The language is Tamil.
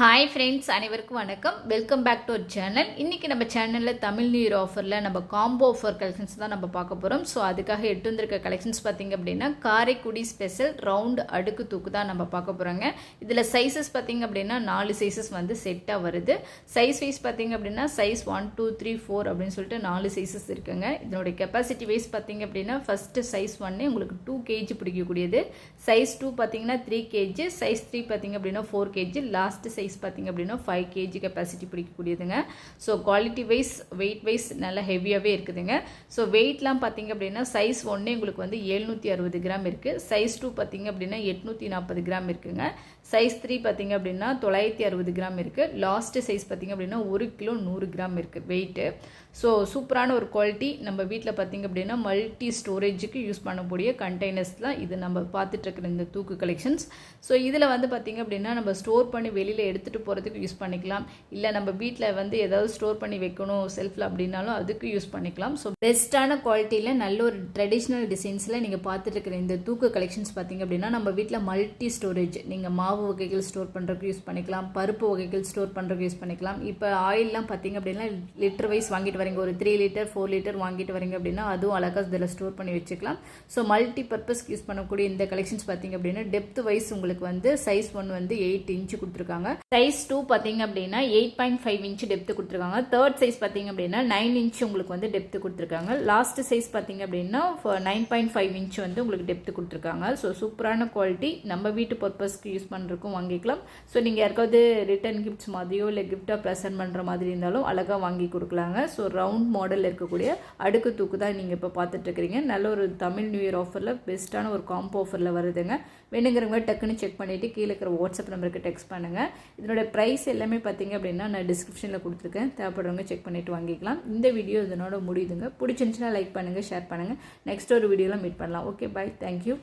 ஹாய் ஃப்ரெண்ட்ஸ், அனைவருக்கும் வணக்கம். Welcome back to our channel. இன்றைக்கி நம்ம சேனலில் தமிழ் நியூ இயர் ஆஃபரில் நம்ம காம்போ ஆஃபர் கலெக்ஷன்ஸ் தான் நம்ம பார்க்க போகிறோம். ஸோ அதுக்காக எட்டு வந்திருக்க கலெக்ஷன்ஸ் பார்த்திங்க அப்படின்னா காரைக்குடி ஸ்பெஷல் ரவுண்டு அடுக்கு தூக்கு தான் நம்ம பார்க்க போகிறோங்க. இதில் சைஸஸ் பார்த்திங்க அப்படின்னா 4 சைஸஸ் வந்து செட்டாக வருது. சைஸ் வைஸ் பார்த்திங்க அப்படின்னா சைஸ் 1, 2, 3, 4 அப்படின்னு சொல்லிட்டு 4 சைஸஸ் இருக்குங்க. இதனுடைய கெப்பாசிட்டி வைஸ் பார்த்திங்க அப்படின்னா ஃபஸ்ட்டு சைஸ் 1 உங்களுக்கு 2 kg பிடிக்கக்கூடியது. சைஸ் 2 பார்த்திங்கன்னா 3 kg, சைஸ் 3 பார்த்திங்க அப்படின்னா 4 kg, லாஸ்ட் சைஸ் பார்த்திங்க அப்படின்னா 5 kg கெப்பாசிட்டி பிடிக்கக்கூடியதுங்க. So quality wise weight wise நல்லா ஹெவியாகவே இருக்குதுங்க. ஸோ வெயிட்லாம் பார்த்திங்க அப்படின்னா சைஸ் 1 உங்களுக்கு வந்து 760 கிராம் இருக்குது. சைஸ் 2 பார்த்திங்க அப்படின்னா 840 கிராம் இருக்குங்க. சைஸ் 3 பார்த்திங்க அப்படின்னா 960 கிராம் இருக்குது. லாஸ்ட் சைஸ் பார்த்திங்க அப்படின்னா 1 கிலோ 100 கிராம் இருக்குது வெயிட்டு. ஸோ சூப்பரான ஒரு குவாலிட்டி. நம்ம வீட்டில் பார்த்திங்க அப்படின்னா மல்டி ஸ்டோரேஜுக்கு யூஸ் பண்ணக்கூடிய கண்டெய்னர்ஸ் தான் இது நம்ம பார்த்துட்ருக்குற இந்த தூக்கு கலெக்ஷன்ஸ். ஸோ இதில் வந்து பார்த்திங்க அப்படின்னா நம்ம ஸ்டோர் பண்ணி வெளியில் எடுத்துகிட்டு போகிறதுக்கு யூஸ் பண்ணிக்கலாம். இல்லை நம்ம வீட்டில் வந்து ஏதாவது ஸ்டோர் பண்ணி வைக்கணும் செல்ஃபில் அப்படின்னாலும் அதுக்கு யூஸ் பண்ணிக்கலாம். ஸோ பெஸ்ட்டான குவாலிட்டியில் நல்ல ஒரு ட்ரெடிஷ்னல் டிசைன்ஸில் நீங்கள் பார்த்துட்ருக்குற இந்த தூக்கு கலெக்ஷன்ஸ் பார்த்திங்க அப்படின்னா நம்ம வீட்டில் மல்டி ஸ்டோரேஜ், நீங்கள் மாவு வகைகள் ஸ்டோர் பண்ணுறதுக்கு யூஸ் பண்ணிக்கலாம், பருப்பு வகைகள் ஸ்டோர் பண்ணுறதுக்கு யூஸ் பண்ணிக்கலாம். இப்போ ஆயிலெலாம் பார்த்திங்க அப்படின்னா லிட்டர் வைஸ் வாங்கிட்டு வரீங்க, ஒரு 3 லிட்டர் 4 லிட்டர் வாங்கிட்டு வரீங்க அப்படின்னா அதுவும் அழகாக இதில் ஸ்டோர் பண்ணி வச்சுக்கலாம். ஸோ மல்டி பர்பஸ்க்கு யூஸ் பண்ணக்கூடிய இந்த கலெக்ஷன்ஸ் பார்த்திங்க அப்படின்னா டெப்த் வைஸ் உங்களுக்கு வந்து சைஸ் 1 வந்து 8 இன்ச்சு கொடுத்துருக்காங்க. சைஸ் 2 பார்த்திங்க அப்படின்னா 8.5 இன்ச்சு டெப்த் கொடுத்துருக்காங்க. தேர்ட் சைஸ் பார்த்திங்க அப்படின்னா 9 இன்ச்சு உங்களுக்கு வந்து டெப்த் கொடுத்துருக்காங்க. லாஸ்ட் சைஸ் பார்த்திங்க அப்படின்னா 9.5 இன்ச்சு வந்து உங்களுக்கு டெப்த் கொடுத்துருக்காங்க. ஸோ சூப்பரான குவாலிட்டி. நம்ம வீட்டு பர்பஸ்க்கு யூஸ் பண்ணுறதுக்கும் வாங்கிக்கலாம். ஸோ நீங்கள் யாருக்காவது ரிட்டர்ன் கிஃப்ட்ஸ் மாதிரியோ இல்லை கிஃப்டாக ப்ரெசென்ட் பண்ணுற மாதிரி இருந்தாலும் அழகாக வாங்கி கொடுக்கலாங்க. ஸோ ரவுண்ட் மாடல் இருக்கக்கூடிய அடுக்கு தூக்கு தான் நீங்கள் இப்போ பார்த்துட்ருக்கிறீங்க. நல்ல ஒரு தமிழ் நியூ இயர் ஆஃபரில் பெஸ்ட்டான ஒரு காம்போ ஆஃபரில் வருதுங்க. வேணுங்கிறவங்க டக்குன்னு செக் பண்ணிவிட்டு கீழே இருக்கிற வாட்ஸ்அப் நம்பருக்கு டெக்ஸ்ட் பண்ணுங்கள். இதனோட ப்ரைஸ் எல்லாமே பார்த்தீங்க அப்படின்னா நான் டிஸ்கிரிப்ஷனில் கொடுத்துருக்கேன். தேவைப்படுறவங்க செக் பண்ணிவிட்டு வாங்கிக்கலாம். இந்த வீடியோ இதனோட முடியுதுங்க. பிடிச்சிருந்துச்சுன்னா லைக் பண்ணுங்கள், ஷேர் பண்ணுங்கள். நெக்ஸ்ட் ஒரு வீடியோவில் மீட் பண்ணலாம். Okay, bye, thank you.